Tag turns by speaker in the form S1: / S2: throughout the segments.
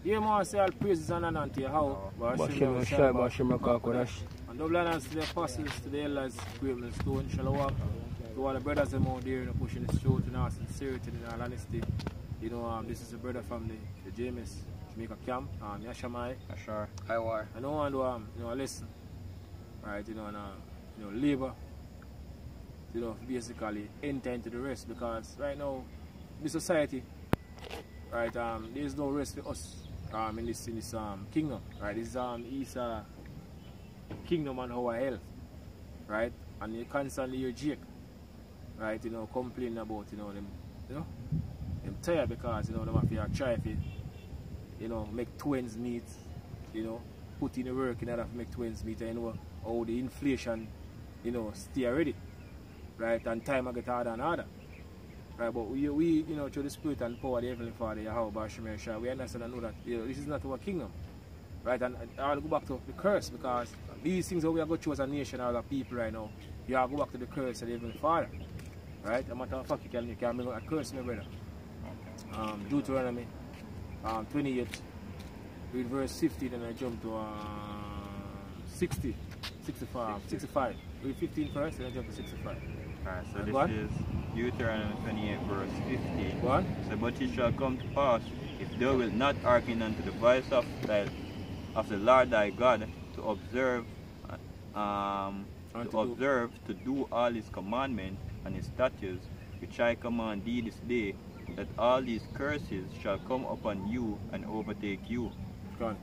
S1: Yeah, man, say all praises and honor to how. And double honors to the apostles, to the elders, Graveland Stone, Shalawak, to all the brothers them out there, pushing the truth in all sincerity and all honesty. You know, this is a brother from the James, Jamaica camp, Yashamai.
S2: Sure. I war.
S1: I don't want to, listen, right, labor, basically enter into the rest, because right now, the society, right, there's no rest for us in this kingdom, right. This is kingdom and our health, right, and you constantly hear Jake, right, complaining about them tired because them have to try to make twins meet, put in the work in order to make twins meet, and how the inflation stay already, right, and time I get harder and harder. Right, but we through the spirit and power of the Heavenly Father, Yahweh Shemir Shah, we understand and know that this is not our kingdom. Right, and I'll go back to the curse, because these things that we are going through as a nation, as a people right now, you have to go back to the curse of the Heavenly Father. Right? A matter of fact, you can bring a curse, my brother. Deuteronomy 28, read verse 15, and I jump to 65. Read 15 first, and I jump to 65.
S2: Alright, so this is Deuteronomy 28, verse 15.
S1: Go on.
S2: So, but it shall come to pass, if thou wilt not hearken unto the voice of the Lord thy God, to observe, to do all his commandments and his statutes, which I command thee this day, that all these curses shall come upon you and overtake you.
S1: Go on.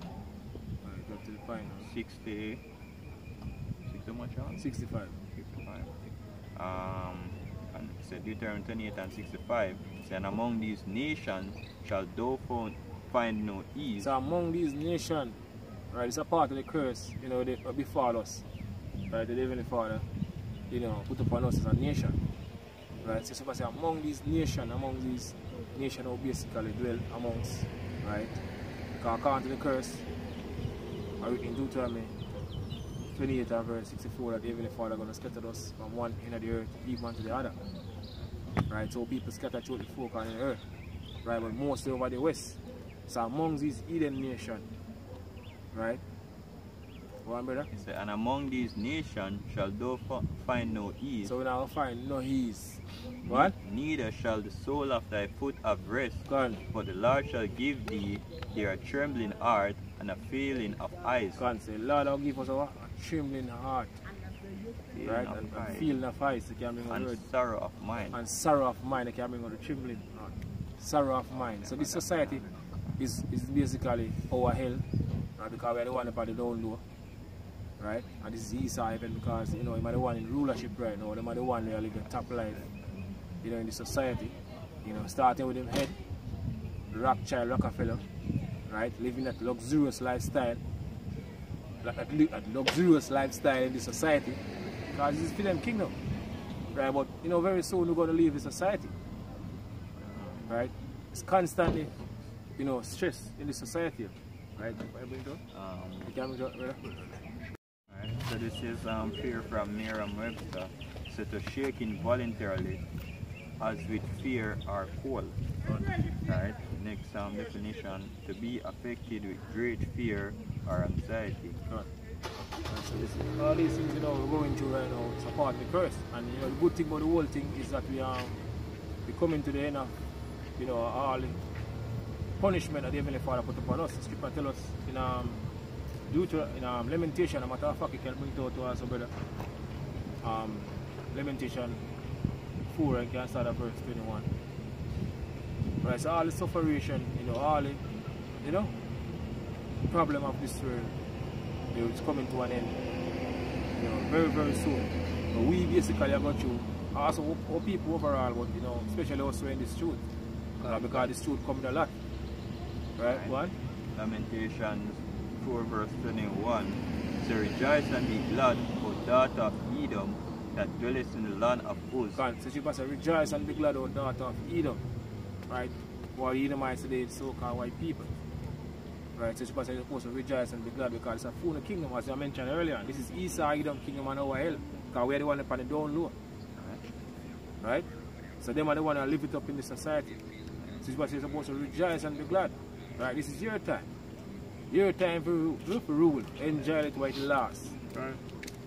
S1: Alright, go to the final.
S2: 60 much on?
S1: 65.
S2: 65. And so Deuteronomy 28 and 65, say, and among these nations shall thou find no ease.
S1: So among these nations, right, it's a part of the curse, they befall us. Right, the Heavenly Father, put upon us as a nation. Right, so say among these nations who basically dwell amongst, right? Because according to the curse, in Deuteronomy 28 and verse 64, that the Heavenly Father is going to scatter us from one end of the earth even to the other. Right, so people scatter through the folk on the earth. Right, but mostly over the west. So among these heathen nations, right? Go on, brother.
S2: Say, and among these nations shall thou find no ease.
S1: So we now find no ease. What?
S2: Neither shall the sole of thy foot have rest.
S1: Go on.
S2: But the Lord shall give thee a trembling heart and a failing of eyes.
S1: Go on, say, Lord, I'll give us a trembling heart. Right? And a feeling of eyes.
S2: And sorrow of mind.
S1: And sorrow of mind. They can bring out the trembling heart. Sorrow of mind. So this society is basically our hell. Right? Because we are the one about the down low. Right? And this is Esau even, because you are the one in rulership right now, they are the one that live the top life, in the society. Starting with them head, Rothschild, Rockefeller, right? Living that luxurious lifestyle, luxurious lifestyle in the society, because this is for them kingdom. Right? But very soon we're gonna leave the society. Right? It's constantly, stress in the society. Right?
S2: So this is fear from Merriam-Webster. So to shake involuntarily as with fear or cold. Right? Next definition, to be affected with great fear or anxiety.
S1: Right. So all these things we're going through right now, it's a part of the curse. And the good thing about the whole thing is that we're coming to the end of all the punishment that the Heavenly Father put upon us. The scripture tells us in Lamentation, a matter of fact, you can bring it out to us, brother. Lamentation 4, and can start at verse 21. Right, so all the sufferation, all the, problem of this world, it's coming to an end, very, very soon. But we basically are going to, also our people overall, but, especially also in this truth, because this truth comes a lot. Right, one?
S2: Lamentations 4 verse 21. So rejoice and be glad, O daughter of Edom, that dwellest in the land of Uz.
S1: So she must say, rejoice and be glad, O daughter of Edom. Right? While the Edomites today, so-called white people. Right? So she must say, you're supposed to rejoice and be glad, because it's a full kingdom, as I mentioned earlier. This is Esau, Edom kingdom, and our hell. Because we're the one upon the down low. Right? So them are the one that live it up in the society. So she must say, you're supposed to rejoice and be glad. Right, this is your time. Your time for rule. Enjoy it while it lasts.
S2: Right.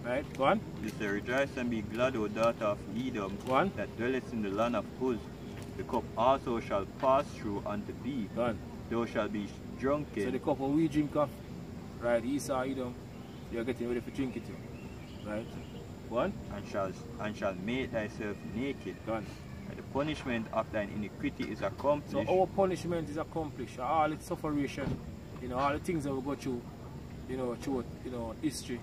S1: Right, go on.
S2: It says, rejoice and be glad, O daughter of Edom,
S1: Go on.
S2: that dwellest in the land of Uz. The cup also shall pass through unto thee.
S1: Go on.
S2: Thou shalt be drunken.
S1: So the cup of we drink of, right, Esau, Edom, you're getting ready for drink it too. Right? Go on.
S2: And shall make thyself naked.
S1: Go on.
S2: And the punishment of thine iniquity is accomplished.
S1: So our punishment is accomplished. All its sufferation, you know, all the things that we go through, you know, history,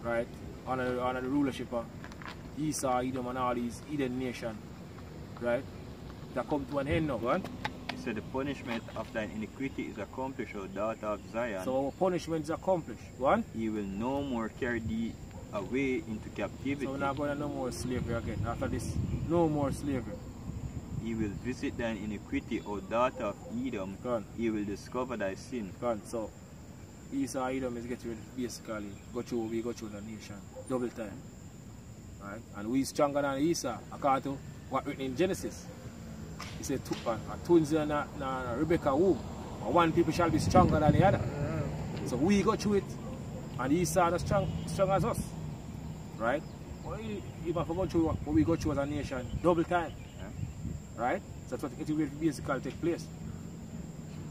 S1: right? Under the rulership of Esau, Edom, and all these Eden nation, right? That come to an end now, right?
S2: He said the punishment of thine iniquity is accomplished, O daughter of Zion.
S1: So our punishment is accomplished. One.
S2: He will no more carry thee away into captivity.
S1: So we're not going to no more slavery again. After this, no more slavery.
S2: He will visit thine iniquity, O daughter of Edom.
S1: Gone.
S2: He will discover thy sin.
S1: Gone. So Esau, Edom is getting ready to basically go through the nation. Double time. Right? And we stronger than Esau, according to what written in Genesis. He said, twins and Rebecca womb. And one people shall be stronger than the other. So we go through it. And Esau is strong as us. Right? Well, even if we go through what we go through as a nation, double time.
S2: Yeah.
S1: Right? So that's what it will basically take place.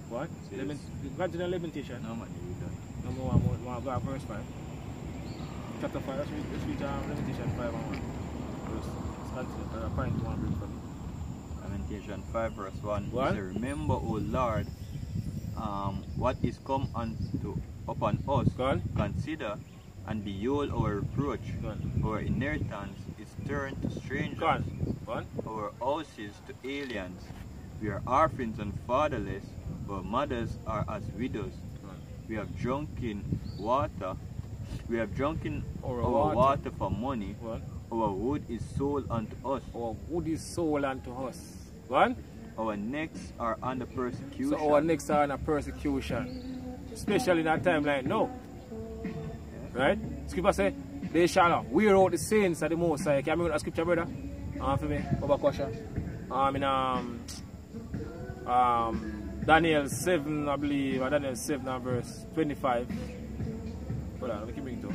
S1: What? Continue Lamentation.
S2: No man, you don't.
S1: No more go verse 5. Chapter 5, let's read Lamentation 5 and 1. Let's continue, because I find one read for me.
S2: Lamentation 5 verse 1.
S1: What?
S2: It says, remember, O Lord, what is come upon us.
S1: Gone.
S2: Consider and behold our reproach.
S1: Gone.
S2: Our inheritance is turned to strangers.
S1: Gone.
S2: Our houses to aliens. We are orphans and fatherless. Our mothers are as widows.
S1: Gone.
S2: We have drunken water. We have drunken
S1: Our
S2: our
S1: water.
S2: water for money.
S1: Gone.
S2: Our wood is sold unto us.
S1: Our wood is sold unto us. Gone.
S2: Our necks are under persecution.
S1: So our necks are under persecution. Especially in that time like now. Right? Scripture say, they shall wear out the saints of the Most High. Can you remember that scripture, brother? For me, Baba Kwasha. Daniel 7, I believe, or Daniel 7 and verse 25. Hold on, let me bring it up.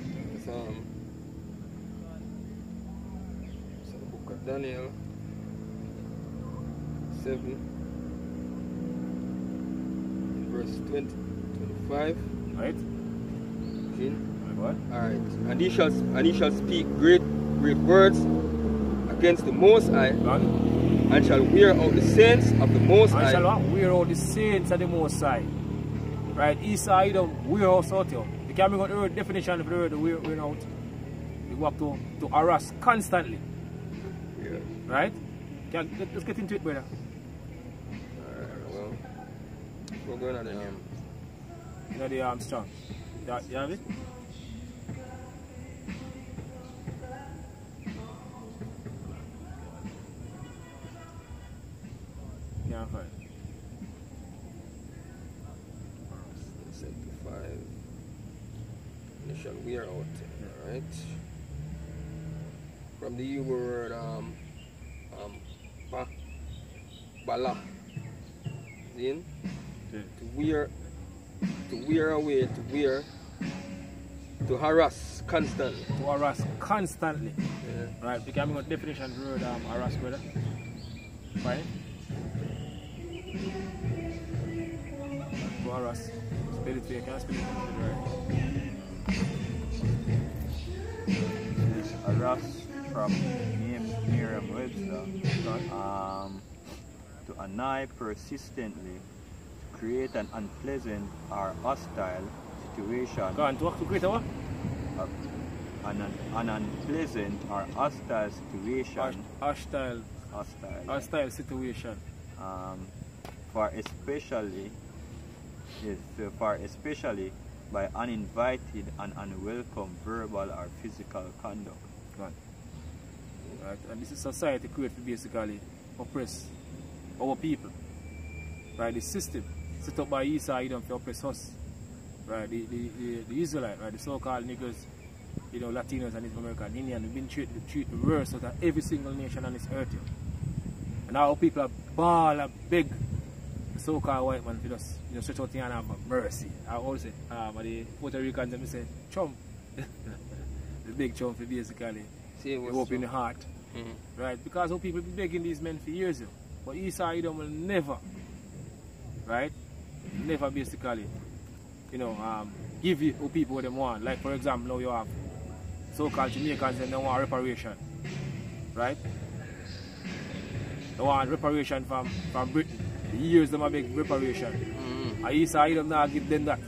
S3: It's the book of Daniel 7, verse 25.
S1: Right?
S3: Jin.
S1: What?
S3: Alright. And he shall speak great words against the Most High,
S1: Gone.
S3: and shall wear out the saints of the Most
S1: And
S3: High.
S1: shall what? Wear out the saints of the Most High. Right? Esau, Edom, wear us out here. You can't bring out the word definition of the word wear out. You go up to harass constantly.
S3: Yeah.
S1: Right? Let's get into it, brother.
S3: Alright, well. We're going on the
S1: You know the Armstrong. You have it? Yeah, fine.
S3: 75. And they shall wear out. Alright. From the Hebrew word bala. In
S1: Yeah.
S3: to wear away, to harass constantly.
S1: To harass constantly.
S3: Yeah.
S1: Right, becoming a definition of the word harass, brother. Fine. To harass. Spell it for you, can I spell it? Right.
S2: Harass from Merriam-Webster. To annoy persistently, to create an unpleasant or hostile situation.
S1: Go on, to create a what?
S2: An unpleasant or hostile situation.
S1: Hostile situation.
S2: For especially by uninvited and unwelcome verbal or physical conduct.
S1: Go on. Right, and this is society created to basically oppress our people. Right, the system set up by Esau, Edom to oppress us. Right, the Israelites, right, the so-called niggers, you know, Latinos and Native American, Indian, we've been treated worse out of every single nation on this earth. And our people are ball and beg so-called white man for just stretch out the hand and have mercy. I always say, the Puerto Ricans them say, chum. The big chum for basically. Open the heart. Right? Because how people be begging these men for years. But Esau Edom will never, right? Never basically, give you people what they want. Like for example, now you have so-called Jamaicans and they want reparation. Right? They want reparation from Britain. Years them a big reparation. And Esau Edom now give them that.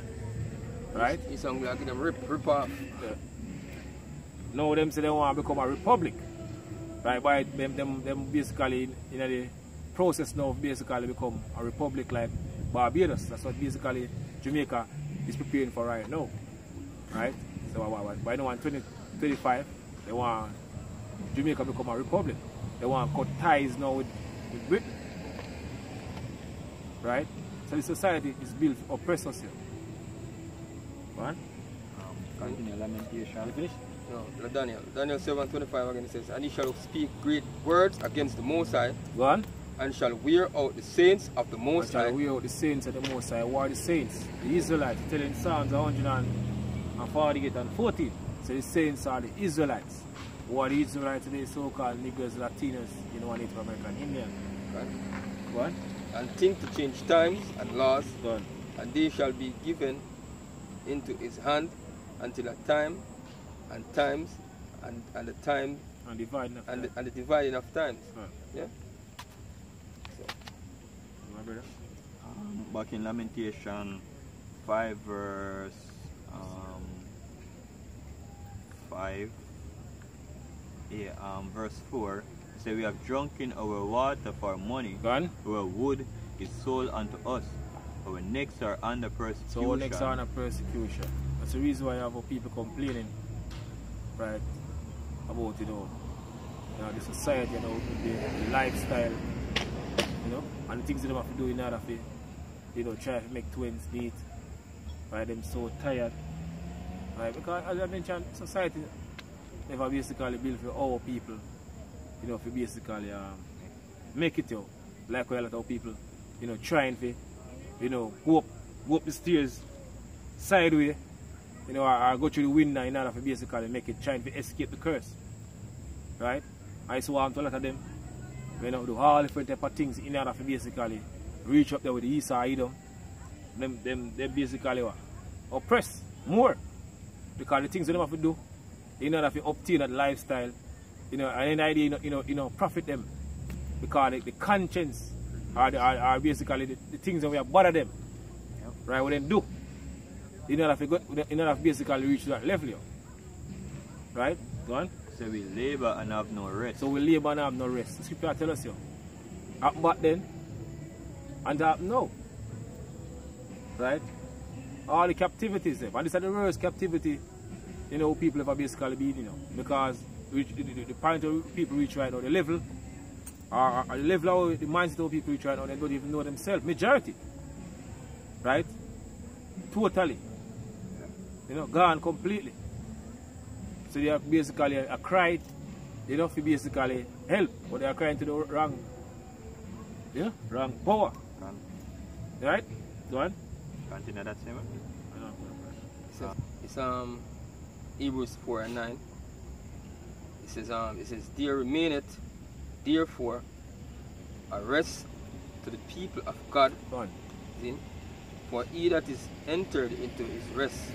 S1: Right?
S3: Esau will give them rip off.
S1: Yeah. Now them say they want to become a republic. Right? By them basically in the process now basically become a republic like Barbados. That's what basically Jamaica is preparing for right now. Right? So by now in 2025 they want Jamaica become a republic. They want to cut ties now with Britain. Right? So the society is built to oppress us here. What?
S2: Continue lamentation.
S1: You finish?
S3: No, Daniel 7:25 again says, and he shall speak great words against the Most High.
S1: Go on.
S3: And shall wear out the saints of the Most High.
S1: And shall wear out the saints of the Most High. Who are the saints? The Israelites. Telling Psalms 148 and 14. So the saints are the Israelites. Who are the Israelites today? So-called Negroes, Latinos, Native American Indian.
S3: Right.
S1: Go on.
S3: And think to change times and laws.
S1: Go on.
S3: And they shall be given into his hand until a time and times and the time
S1: and dividing of
S3: and the dividing of times.
S1: Right.
S3: Yeah.
S1: My brother.
S2: Back in Lamentation 5 verse 5, verse 4, say we have drunken our water for money.
S1: Gone.
S2: Our wood is sold unto us. Our necks are under persecution.
S1: So our necks are under persecution. That's the reason why you have people complaining, right, about the society, the lifestyle, and the things that they have to do in order to, try to make twins meet. Right, them so tired. Right, because as I mentioned, society never basically built for our people, for basically make it like a lot of people, trying to, go up the stairs sideways, or go through the window in order to basically make it, trying to escape the curse. Right? I saw a lot of them, do all different type of things in order to basically reach up there with the Esau Edom. Them basically oppress more. Because the things that they have to do in order to obtain that lifestyle, and an idea, profit them. Because the conscience are basically the things that we have bother them. Right, what they do in order to basically reach that level. Right? Go on.
S2: So we labor and have no rest.
S1: So we labor and have no rest. The scripture tell us happen back then and happen now. Right? All the captivities there. And this is the worst captivity, people have basically been, because the point of people reach right now, the level, or the level of the mindset of people reach right now, they don't even know themselves. Majority. Right? Totally. Gone completely. So they are basically a cry, for basically help, but they are crying to the wrong power. Right? Go on.
S2: Continue that same.
S3: It's Hebrews 4:9. It says, there remaineth therefore a rest to the people of God. For he that is entered into his rest,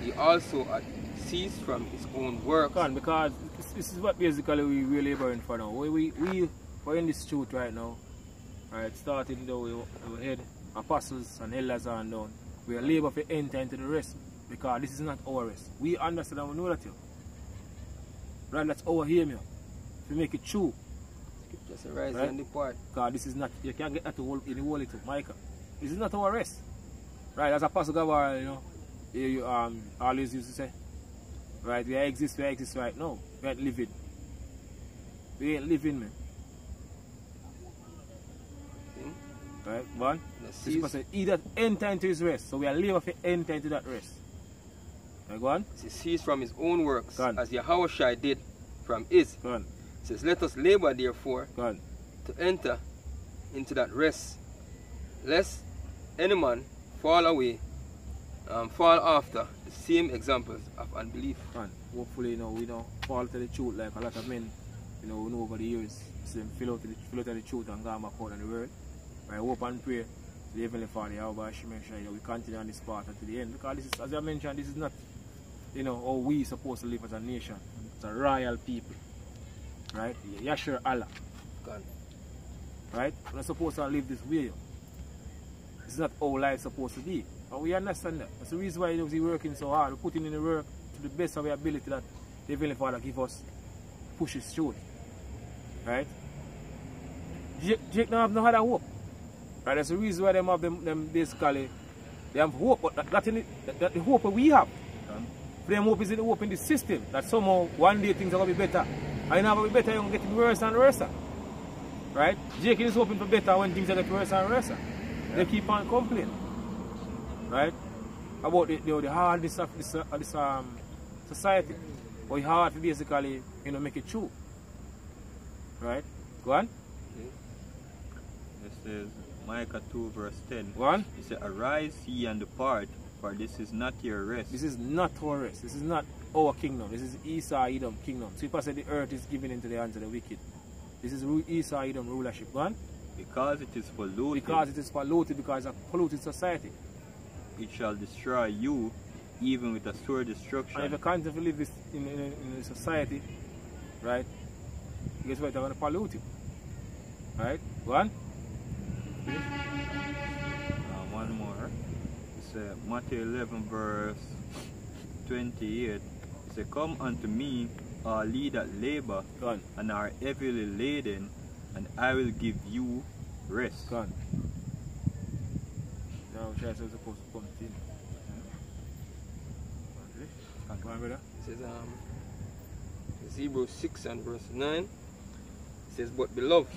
S3: he also had ceased from his own works.
S1: Because this is what basically we laboring for now. We're in this truth right now. Right, starting we head apostles and elders are down. We are labor to enter into the rest. Because this is not our rest. We understand and we know that. Right, that's our aim. To make it true.
S3: Just rise
S1: right?
S3: and depart.
S1: Because this is not, you can't get that in the whole little Micah. This is not our rest. Right, as Apostle Gavara, you always used to say, right, we exist right now. We ain't living. We ain't living, man. Right, one. He that enter into his rest. So we are labor to enter into that rest. Right, go on.
S3: He ceased from his own works, as Yahushua did from his.
S1: Go on.
S3: It says, let us labor therefore
S1: go on.
S3: to enter into that rest, lest any man fall away, fall after the same examples of unbelief.
S1: And hopefully, we don't fall to the truth like a lot of men, we know over the years, see them fill out the truth and go back out in the world. I hope and pray to the Heavenly Father, Yahweh Shemeshai, we continue on this path until the end. Because this is, as I mentioned, this is not, how we supposed to live as a nation. It's a royal people. Right? Yashar Allah.
S3: God.
S1: Right? We're not supposed to live this way. It's not how life is supposed to be. But we understand that. That's the reason why we're working so hard. We're putting in the work to the best of our ability that the Heavenly Father give us, push us through. Right? Jake don't have no other hope. Right? That's the reason why them have them basically, they have hope, but that's the hope we have. For them hope is in the hope in the system, that somehow one day things are going to be better. And it's not going to be better, you're going to get worse and worse. Right? Jake is hoping for better when things are getting worse and worse. Yeah. They keep on complaining. Right? About the hardness of this society. But it's hard to basically, make it true. Right? Go on.
S2: This is Micah 2 verse 10.
S1: Go on.
S2: It says, "Arise ye and depart, for this is not your rest."
S1: This is not our rest. This is not our kingdom. This is Esau Edom kingdom. So if I say the earth is given into the hands of the wicked. This is Esau Edom rulership. Go on.
S2: Because it is polluted.
S1: Because it is polluted, because of polluted society.
S2: It shall destroy you, even with a sore destruction.
S1: And if you can't live this in a society, right, guess what? They're going to pollute you. Right? Go on.
S2: One more. It's Matthew 11 verse 28. It says, "Come unto me, all ye that labor and are heavily laden, and I will give you rest."
S1: Go on. Now, Church is supposed to come in. Go on, brother.
S3: It says, Hebrews 6 and verse 9. It says, "But beloved,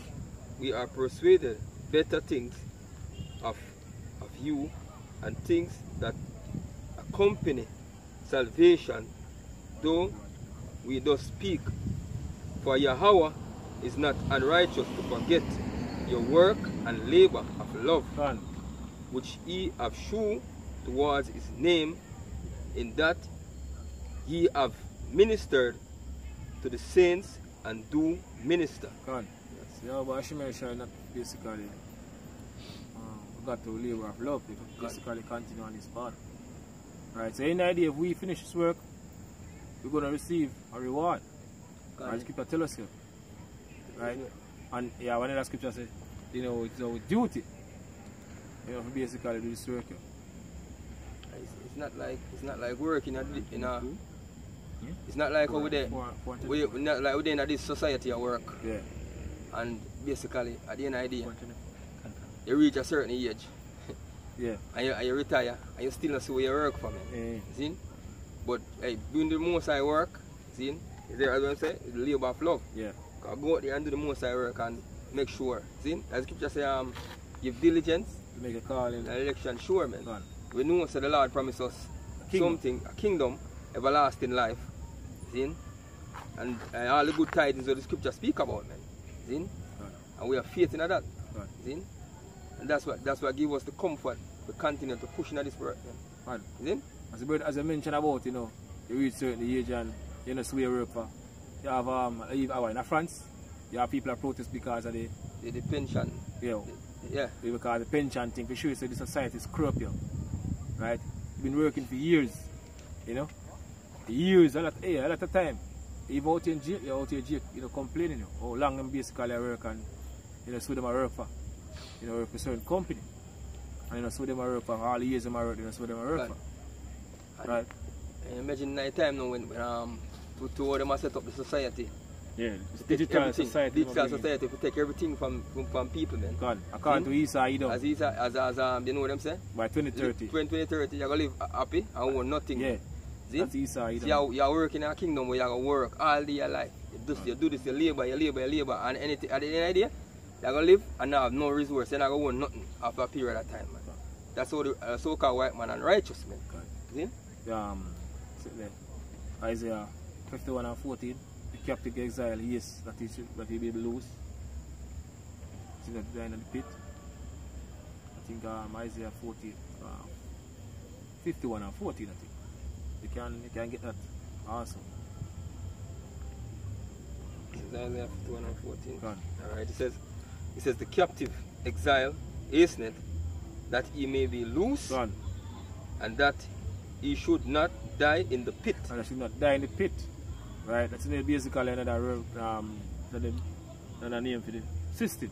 S3: we are persuaded better things of you, and things that accompany salvation, though we thus speak. For Yahweh is not unrighteous to forget your work and labor of love, which ye have shewn towards his name, in that ye have ministered to the saints and do minister."
S1: Yes. Yeah, but Shemeshai not basically got to labor of love, we basically continue on this path. Right, so in the idea, if we finish this work, we're going to receive a reward. Right, Scripture tell us here. Right? And yeah, one of the scripture says, it's our duty, to basically do this work here.
S3: It's not like working in a it's not like over there. We're not like we're in this society at work.
S1: Yeah.
S3: And basically at the end of the day, you reach a certain age.
S1: Yeah.
S3: And you retire and you still not see where you work from. See? But hey, doing the most I work, see? Is there, as I say, the labor of love.
S1: Yeah.
S3: Go out there and do the most I work and make sure. See? As scripture say, give diligence.
S1: Make a call in.
S3: Election sure, man. We know so the Lord promised us something, a kingdom, everlasting life. See? And all the good tidings of the scripture speak about, man. See? And we have faith in that. See? And that's what gives us the comfort to continue to push into this work.
S1: Man.
S3: See?
S1: As I mentioned about, you reach certain age and you know swear work for. You have in France, you have people that protest because of the
S3: pension.
S1: Yeah.
S3: Yeah.
S1: Because the pension thing, for sure, so the society is corrupt, right? You've been working for years, years, a lot of time. Even out in jail, you're out in jail, complaining, how long them basically work and, so them work for, work for a certain company. And, so them work for all the years them work, so them work for. Right?
S3: And imagine night time now when to them set up the society.
S1: Yeah, it's digital society.
S3: Digital society to take everything from people, man.
S1: God, according to Esau Edom.
S3: As you know what I'm saying?
S1: By 2030.
S3: 2030, you're going to live happy and own nothing.
S1: Yeah.
S3: See?
S1: That's Esau Edom.
S3: See, you're working in a kingdom where you're going to work all day your life. You do this, you labor, and anything, at the end of the day, you're going to live and not have no resource. You're not going to own nothing after a period of time, man. That's how the so-called white man and righteous, man. See?
S1: Isaiah 51 and 14. The captive exile, yes, that he be able to lose. See that dying in the pit. think Isaiah 40, 51 and 14, I think. You can get that also.
S3: This is Isaiah 51 and 14.
S1: Go on.
S3: Alright, it says the captive exile hasteneth that he may be loose,
S1: Go on.
S3: and that he should not die in the pit.
S1: And I should not die in the pit. Right? That's basically another name for the system.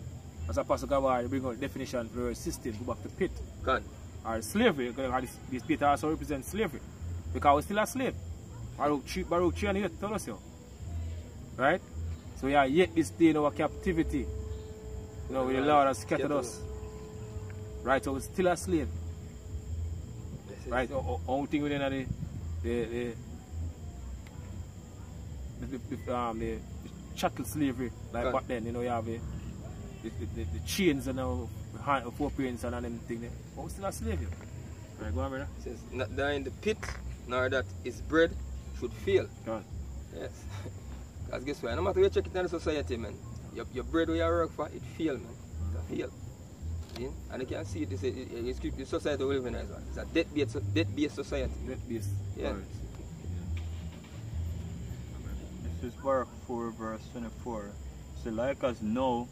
S1: As Apostle Gabbar bring out definition for the system, go back to pit.
S3: Gone.
S1: Or slavery, because this pit also represents slavery. Because we're still a slave. Baruch 3 and 8 tell us so. Right? So we are yet this day in our captivity. You know, where the Lord has scattered us. Right, so we're still a slave. Right? Only thing within the chattel slavery, like back then, you know, you have the chains and the footprints and them thing there. But we're still a slave here. Right, go on, brother.
S3: It says, not die in the pit, nor that his bread should fail.
S1: Go on.
S3: Yes. Because guess what? No matter where you check it in the society, man, your bread where you work for, it fail, man. It fail. See? And you can see it, the society we live in as well. It's a debt-based society.
S1: Debt-based.
S3: Yeah.
S1: Right.
S2: This is Baruch 4 verse 24. So like as now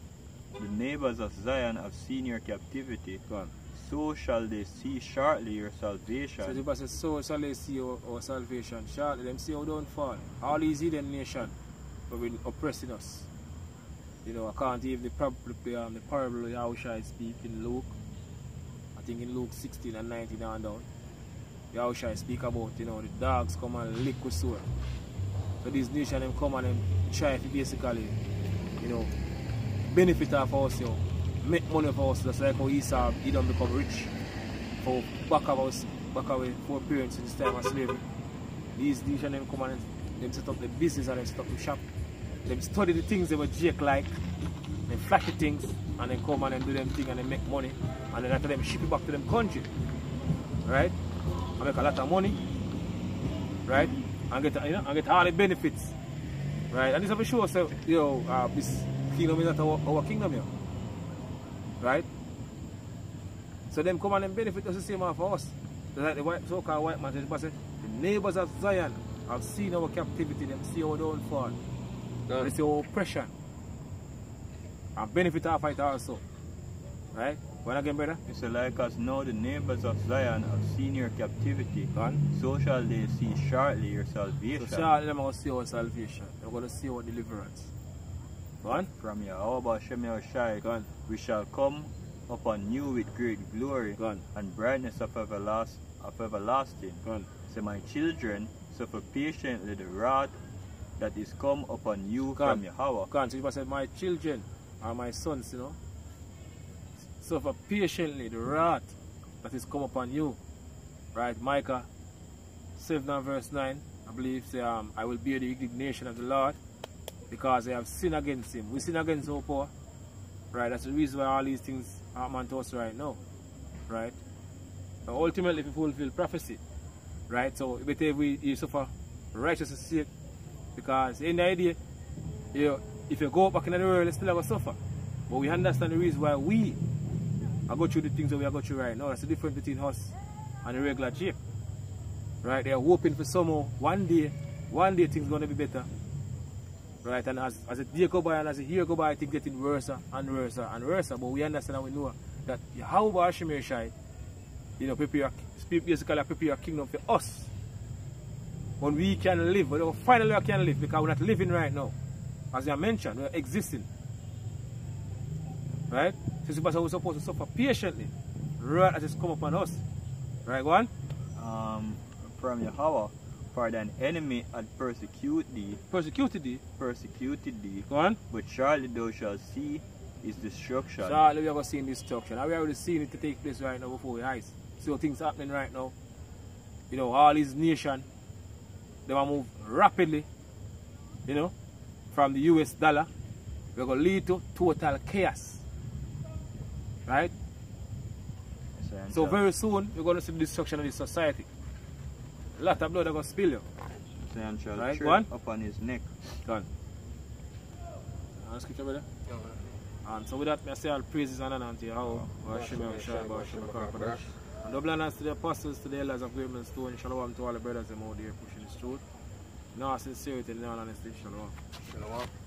S2: the neighbors of Zion have seen your captivity,
S1: Go on.
S2: so shall they see shortly your salvation.
S1: So the Bible says, so shall they see our salvation. Shortly them see our downfall. All these hidden nations have been oppressing us. You know, I can't even the parable Yahushua speak in Luke. I think in Luke 16 and 19 and down. Yahushua speak about, you know, the dogs come and lick with sword. So these nations them come and them try to basically, you know, benefit off us, you know, make money for us. That's like how Esau, he don't become rich. For back away for parents in this time of slavery. These nations them come and them set up the business and them set up the shop. Them study the things they were Jake like, they flash the things, and then come and then do them thing and then make money, and then after them ship it back to them country, right? And make a lot of money, right? And get all the benefits, right? And this will show us, you know, this kingdom is not our kingdom here, right? So them come and them benefit us the same for us. Like the so-called white man, the neighbors of Zion have seen our captivity, them see our downfall. They see our oppression and benefit of it also. Right? When again, brother?
S2: It's like as now the neighbors of Zion have seen your captivity, so shall they see shortly your salvation.
S1: So shortly them will see our salvation. They're going to see our deliverance. Go on?
S2: From Yahweh Shem Yahushai, we shall come upon you with great glory and brightness of everlasting. So my children, suffer patiently the wrath that is come upon you from Yahweh.
S1: So you said, my children are my sons, you know. Suffer patiently the wrath that is come upon you. Right? Micah 7 and verse 9, I believe, say, I will bear the indignation of the Lord because they have sinned against him. We sin against our poor. Right? That's the reason why all these things happen to us right now. Right? And ultimately, if we fulfill prophecy, right? So, if we suffer righteousness sake, because in the idea, you know, if you go back in the world, you still have to suffer. But we understand the reason why we are going through the things that we are going through right now. That's the difference between us and the regular Jake. Right? They are hoping for somehow one day things are going to be better. Right? And as the day go by and as the year go by, things getting worse and worse and worse. But we understand and we know that Yahweh Hashem Yeshai, you know, prepare a kingdom for us. When we can live, when finally we can live, because we're not living right now. As I mentioned, we're existing. Right? So we're supposed to suffer patiently. Right as it's come upon us. Right, go on?
S2: From Yahweh, for thine enemy had persecuted thee.
S1: Persecuted thee?
S2: Persecuted thee.
S1: Go on?
S2: But surely thou shalt see his destruction.
S1: Surely we are going to see destruction. And we already seen it to take place right now before our eyes. See what things happening right now. You know, all these nations, they will move rapidly, you know, from the US dollar. We're going to lead to total chaos. Right? So very soon, we're going to see the destruction of this society. A lot of blood are going to spill you.
S2: Zion shall
S1: right?
S2: tread upon his neck.
S1: Go on. Scripture, brother? So with that, I say all praises and honor to Yahweh, and double honors to the apostles, to the elders of Great Millstone. Shalom to all the brothers them out there pushing this truth. No sincerity, no honesty. Shalom.
S3: Shalom.